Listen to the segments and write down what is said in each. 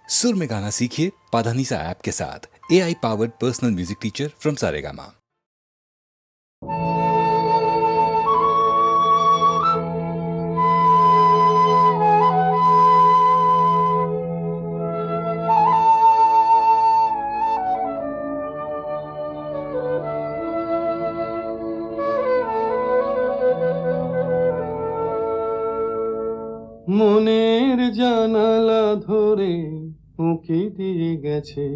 सुर में गाना सीखिए पाधानीसा ऐप के साथ। AI powered personal music teacher from Saregama. মনের জানালা ধরে উঁকি দিয়ে গেছে,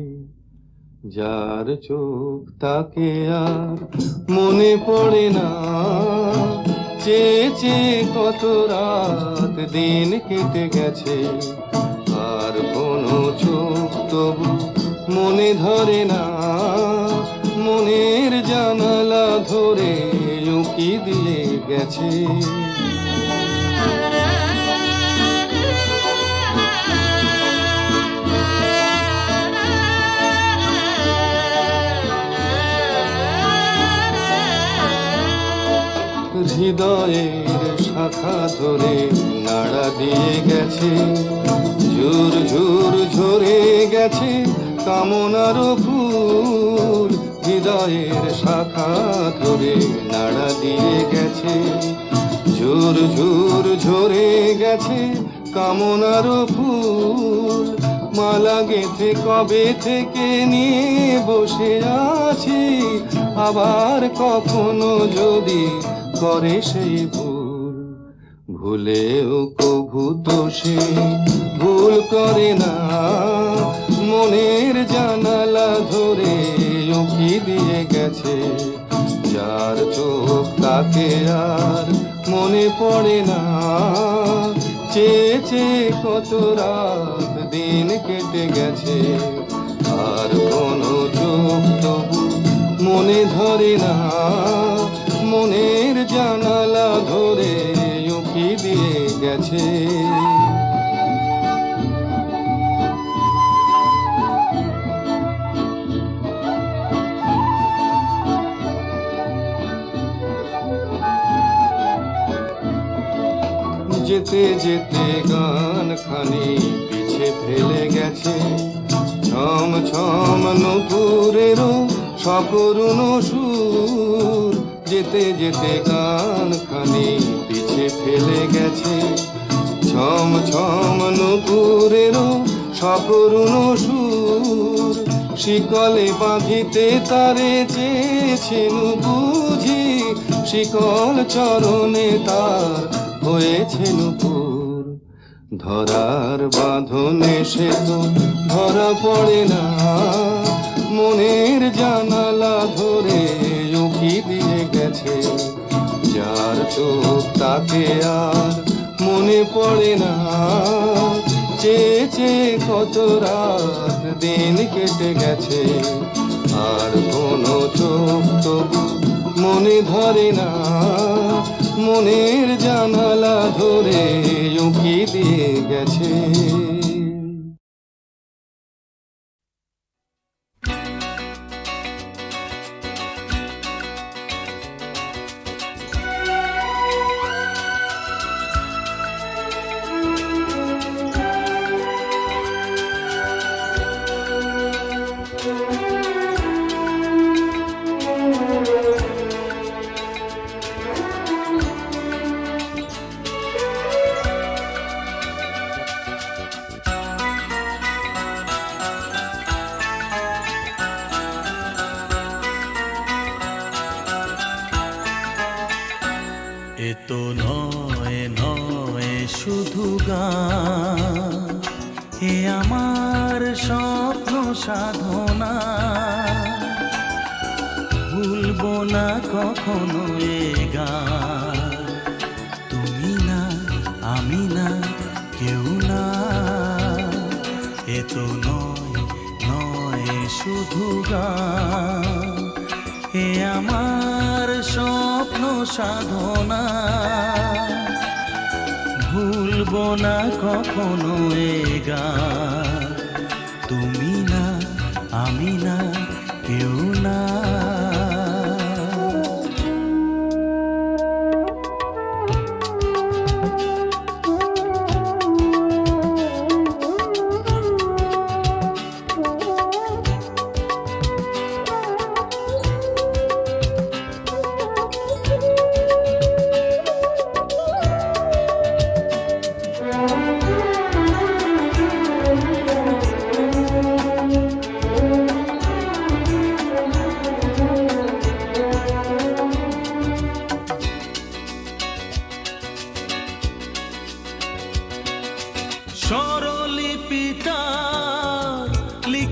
যার চোখ তাকে আর মনে পড়ে না। চেয়ে চেয়ে কত রাত দিন কেটে গেছে, আর কোনো চোখ তবু মনে ধরে না। মনের জানালা ধরে উঁকি দিয়ে গেছে। হৃদয়ের শাখা ধরে নাড়া দিয়ে গেছে, ঝুর ঝুর ঝরে গেছে কামনার ফুল। হৃদয়ের শাখা ধরে নাড়া দিয়ে গেছে, ঝুর ঝুর ঝরে গেছে কামনার ফুল। মালা গেঁথে কবে থেকে নিয়ে বসে আছি, আবার কখনো যদি করে সেই ভুল। ভুলেও কভু তো সে ভুল করে না। মনের জানালা ধরে উঁকি দিয়ে গেছে, যার চোখ তাকে আর মনে পড়ে না। চেয়ে চেয়ে কত রাত দিন কেটে গেছে, আর কোনো চোখ তবু মনে ধরে না। মনের জানালা ধরে উঁকি দিয়ে গেছে। যেতে যেতে গান খানি পিছে ফেলে গেছে, ছম ছম নূপুরেরও সকরুণ সুর। যেতে যেতে গান খানি পিছে ফেলে গেছে, ছম ছম নূপুরেরও সকরুণ সুর। শিকলে বাঁধিতে তারে চেয়েছেন বুঝি, শিকল চরণে তার হয়েছে নূপুর। ধরার বাঁধনে সে তো ধরা পড়ে না। মনের জানালা ধরে উঁকি দিয়ে গেছে, যার চোখ তাকে আর মনে পড়ে না। চেয়ে চেয়ে কত রাত দিন কেটে গেছে, আর কোনো চোখ তবু মনে ধরে না। মনের জানালা ধরে উঁকি দিয়ে গেছে। এ তো নয় নয় শুধু গান, এ আমার স্বপ্ন সাধনা। ভুলবো না কখনো এ গান, তুমি না আমি না কেউ না। এ তো নয় নয় শুধু গান, এ আমার স্বপ্ন সাধনা। ভুলবো না কখনো এ গান, তুমি না আমি না কেউ না।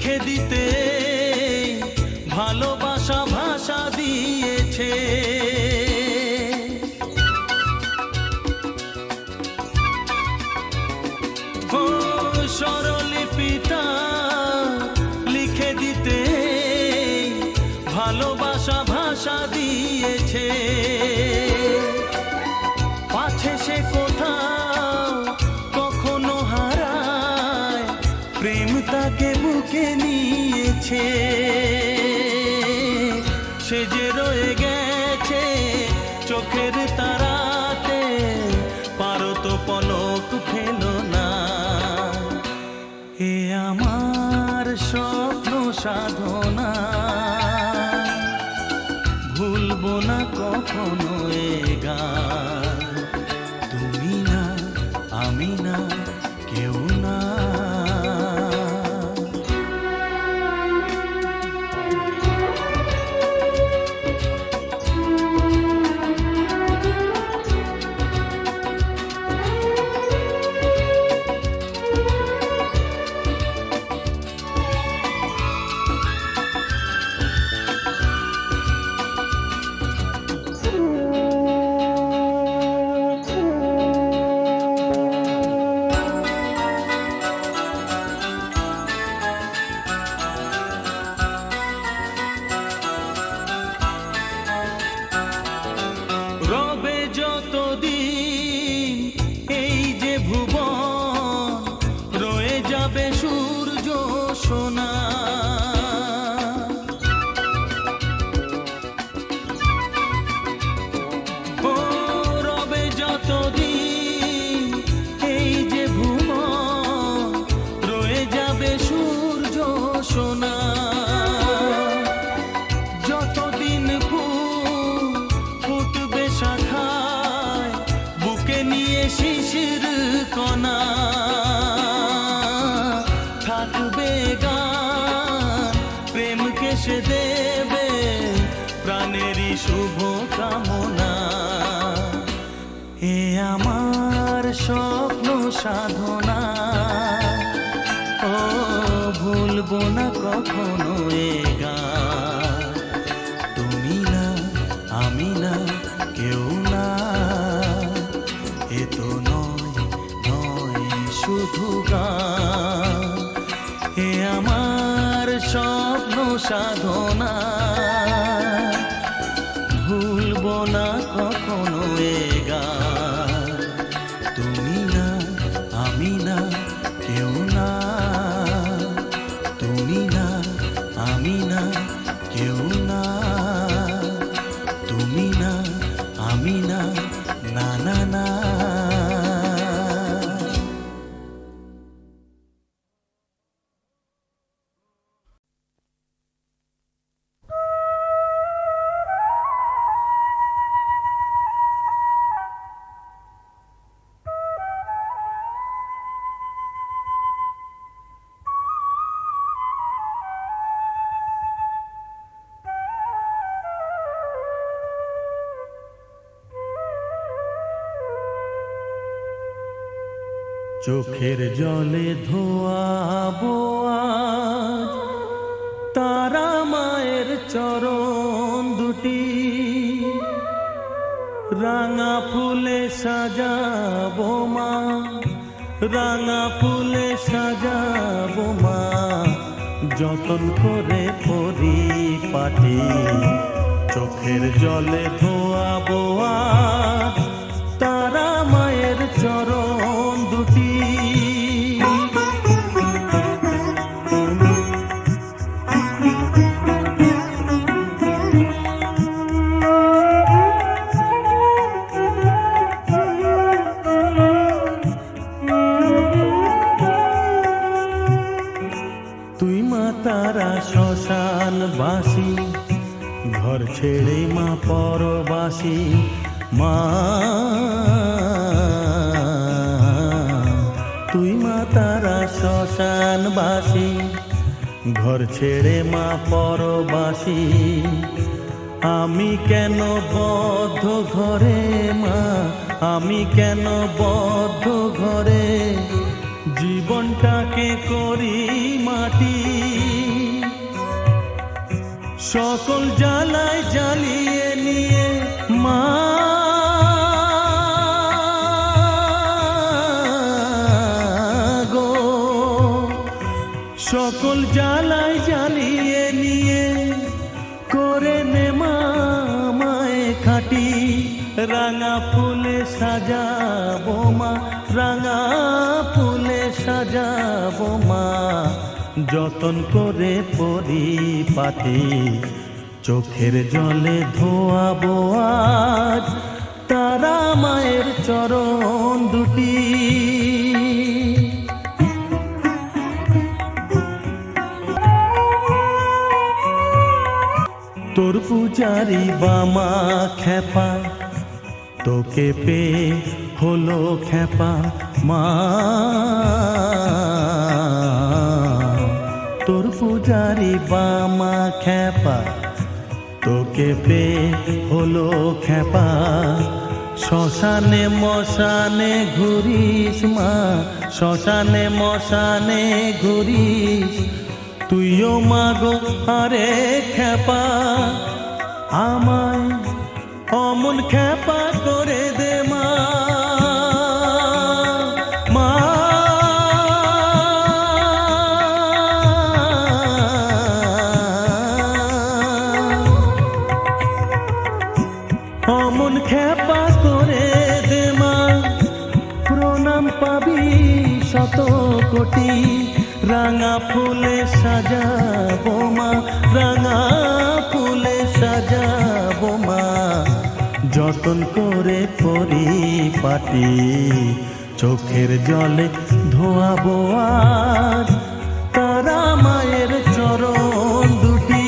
লিখে দিতে ভালোবাসা ভাষা দিয়েছে। ও স্বরলিপিটা লিখে দিতে ভালোবাসা ভাষা দিয়েছে। পাছে সে কোথাও কখনো হারায়, প্রেম তাকে বুকে নিয়েছে। সে যে রয়ে গেছে চোখের তারাতে, পারো তো পলক ফেলো না। এ আমার স্বপ্ন সাধনা, ভুলবো না কখনো এ গান। তুমি না, আমি না, কেউ না। রবে যতদিন এই যে ভুবন, রয়ে যাবে সূর্য সোনা। ও রবে যতদিন এই যে ভুবন, রয়ে যাবে সূর্য সোনা। যতদিন ফুল ফুটবে শাখায়, বুকে নিয়ে শিশির কণা, থাকবে গান প্রেমকে সে দেবে প্রাণেরই শুভ কামনা। এ আমার স্বপ্ন সাধনা, ও ভুলবো না কখনো এ গান। তুমি না, আমি না, কেউ না। এ তো নয় নয় শুধু গান, এ আমার স্বপ্ন সাধনা, ভুলবো না কখনো এ গান। তুমি না, আমি না, কেউ না। তুমি না, আমি না, কেউ না। তুমি না, আমি না, না না না। চোখের জলে ধোয়াবো আজ তারা মায়ের চরণ দুটি, রাঙা ফুলে সাজাবো মা, রাঙা ফুলে সাজাবো মা, যতন করে পরিপাটি। চোখের জলে ধোয়াবো আজ তারা মায়ের চরণ দুটি। তুই মা তারা শ্মশানবাসী, ঘর ছেড়ে মা পরবাসী। মা তুই মা তারা শ্মশানবাসী, ঘর ছেড়ে মা পরবাসী। আমি কেন বদ্ধ ঘরে মা, আমি কেন বদ্ধ ঘরে, জীবনটাকে করি মাটি। সকল জ্বালায় জ্বালিয়ে নিয়ে মা গো, সকল জ্বালায় জ্বালিয়ে নিয়ে করে নে মা মায়ে খাটি, রাঙা ফুলে সাজাবো মা, রাঙা ফুলে সাজাবো মা, যতন করে পরিপাটি, চোখের জলে ধোয়াবো আজ তারা মায়ের চরণ দুটি। তোর পূজারি বামা খেপা, তোকে পেয়ে হলো খেপা মা, তোর পূজারি বামা খেপা, তোকে পেয়ে হলো খেপা, শ্মশানে মশানে ঘুরিস মা, শ্মশানে মশানে ঘুরিস, তুইও মাগো আরে খেপা, আমায় অমন খেপা করে দে মা, মা অমন খেপা করে দে মা, প্রণাম পাবি শত কোটি, রাঙা ফুলে সাজাবো মা, রাঙা ফুলে সাজাবো মা, যতন করে পরিপাটি, চোখের জলে ধোয়াবো আজ তারা মায়ের চরণ দুটি।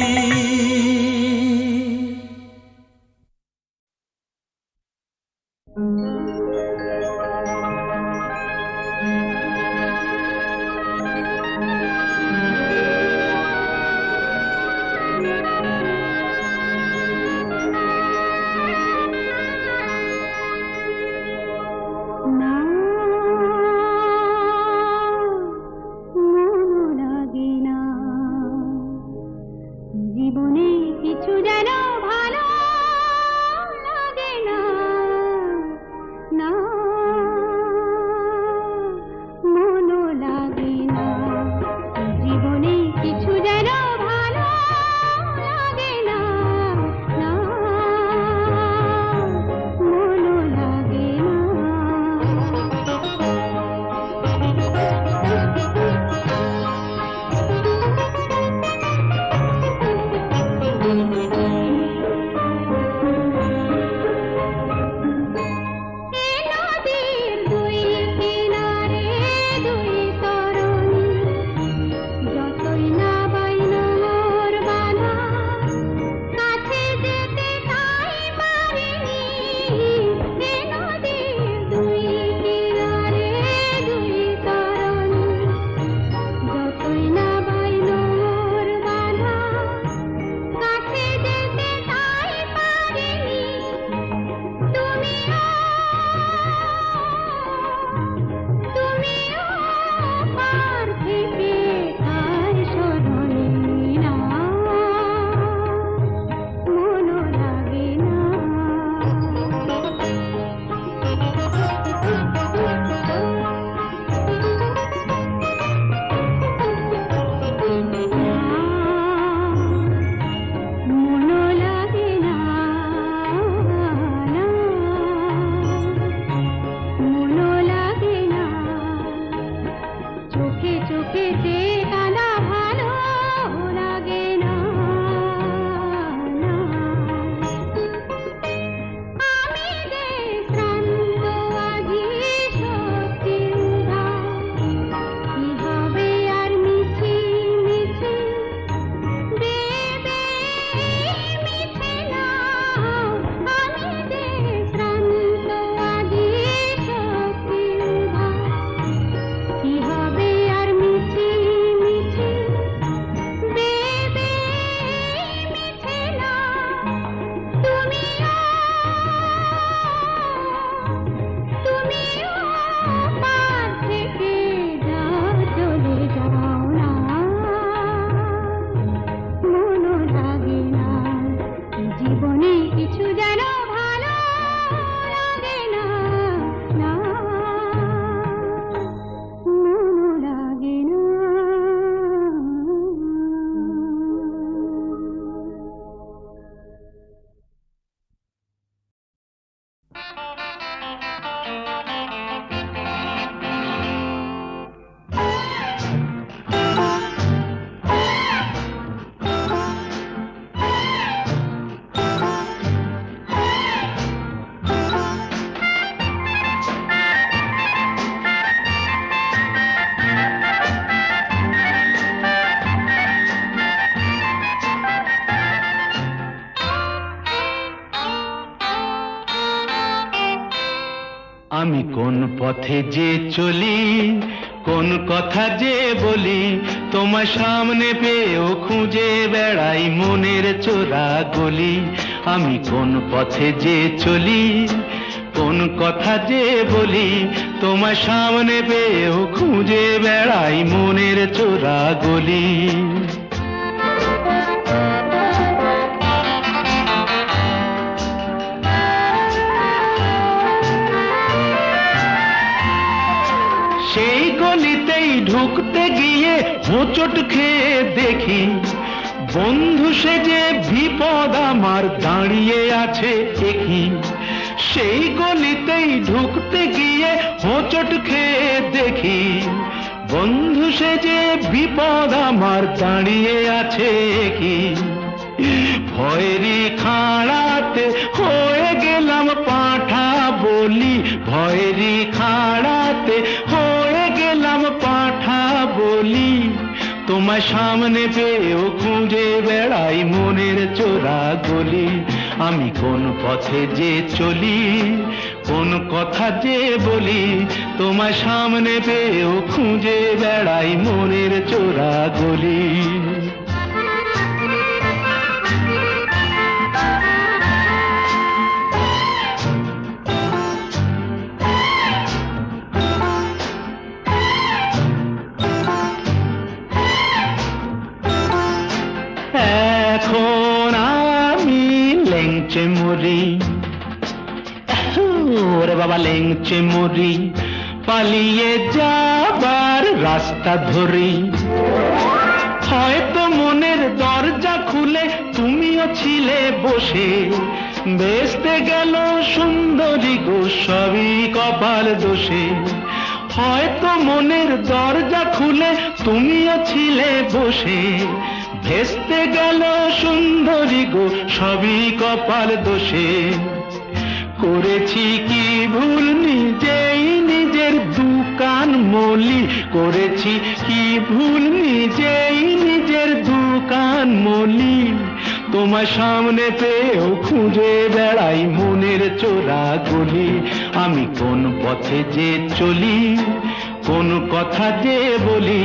না কোন পথে যে চলি, কোন কথা যে বলি, তোমার সামনে পেয়েও খুঁজে বেড়াই মনের চোরা গলি। আমি কোন পথে যে চলি, কোন কথা যে বলি, তোমার সামনে পেয়েও খুঁজে বেড়াই মনের চোরা গলি। সেই গলিতেই ঢুকতে গিয়ে হোঁচট খেয়ে দেখি, বন্ধু সেজে বিপদ আমার দাঁড়িয়ে আছে একই। সেই গলিতেই ঢুকতে গিয়ে হোঁচট খেয়ে দেখি, বন্ধু সেজে বিপদ আমার দাঁড়িয়ে আছে কি। ভয়েরই খাড়াতে হয়ে গেলাম পাঁঠা বলি, ভয়েরই খাড়াতে হয়ে গেলাম পাঁঠা বলি। তোমার সামনে পেয়েও খুঁজে বেড়াই মনের চোরা গলি। আমি কোন পথে যে চলি, কোন কথা যে বলি, তোমার সামনে পেয়েও খুঁজে বেড়াই মনের চোরা গলি। এখন আমি লেংচে মরি, ওরে বাবা লেংচে মরি, পালিয়ে যাবার রাস্তা ধরি। হয়তো মনের দরজা খুলে তুমিও ছিলে বসে, বেসতে গেল সুন্দরী গো সবই কপাল দোষে। হয়তো মনের দরজা খুলে তুমিও ছিলে বসে, ভেস্তে গেল সুন্দরী গো সবই কপাল দোষে। করেছি কি ভুল নিজেই নিজের দুকান মলি, করেছি কি ভুল নিজেই নিজের দুকান মলি। তোমার সামনে পেয়েও খুঁজে বেড়াই মনের চোরা গলি। আমি কোন পথে যে চলি, কোন কথা যে বলি,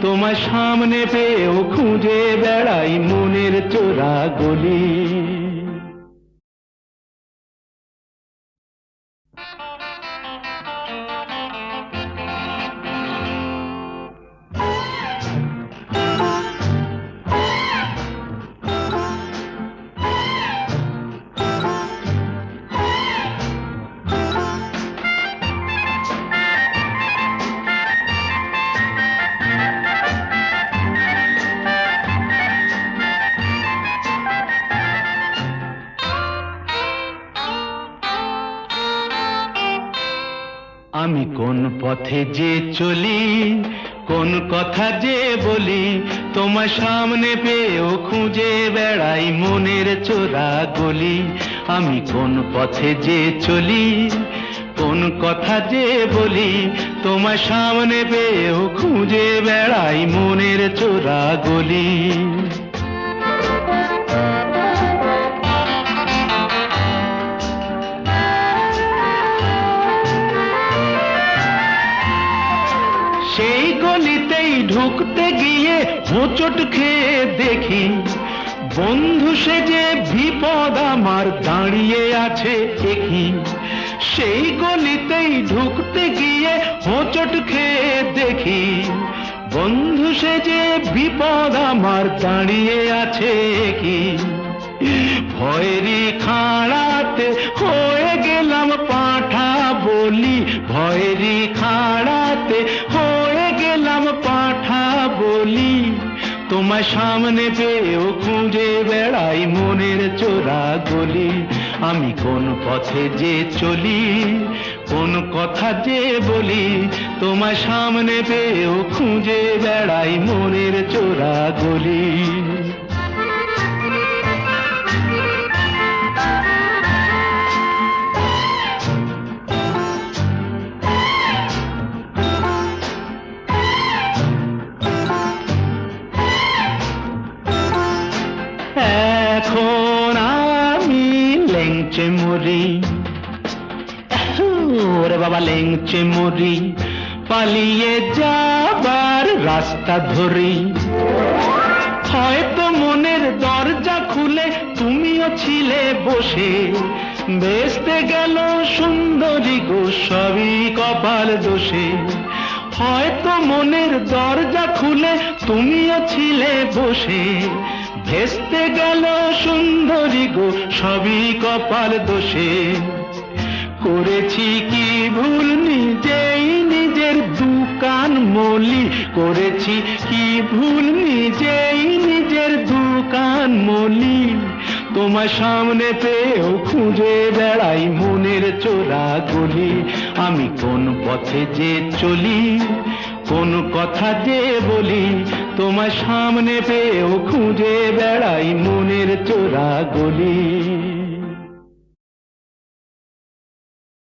তোমার সামনে পেয়েও খুঁজে বেড়াই মনের চোরা গলি। আমি কোন পথে যে চলি, কোন কথা যে বলি, তোমার সামনে পেয়েও খুঁজে বেড়াই মনের চোরা গলি। আমি কোন পথে যে চলি, কোন কথা যে বলি, তোমার সামনে পেয়েও খুঁজে বেড়াই মনের চোরা গলি। সেই গলিতেই ঢুকতে গিয়ে হোঁচট খেয়ে দেখি, বন্ধু সেজে বিপদ আমার দাঁড়িয়ে আছে একই। সেই গলিতেই ঢুকতে গিয়ে হোঁচট খেয়ে দেখি, বন্ধু সেজে বিপদ আমার দাঁড়িয়ে আছে কি। ভয়েরই খাড়াতে হয়ে গেলাম পাঁঠা বলি, ভয়েরই খাড়াতে হয়ে গেলাম পাঁঠা বলি। তোমার সামনে পেয়েও খুঁজে বেড়াই মনের চোরা গলি। আমি কোন পথে যে চলি, কোন কথা যে বলি, তোমার সামনে পেয়েও খুঁজে বেড়াই মনের চোরা গলি। এখন আমি লেংচে মরি, ওরে বাবা লেংচে মরি, পালিয়ে যাবার রাস্তা ধরি। হয়তো মনের দরজা খুলে তুমিও ছিলে বসে, বেসতে গেল সুন্দরী গো সবই কপাল দোষে। হয়তো মনের দরজা খুলে তুমিও ছিলে বসে, ভেস্তে গেল সুন্দরী গো সবই কপাল দোষে। করেছি কি ভুল নিজেই নিজের দুকান মলি, করেছি কি ভুল নিজেই নিজের দুকান মলি। তোমার সামনে পেয়েও খুঁজে বেড়াই মনের চোরা গলি। আমি কোন পথে যে চলি, কোন কথা যে বলি, তোমার সামনে পেয়েও খুঁজে বেড়াই মনের চোরা গলি।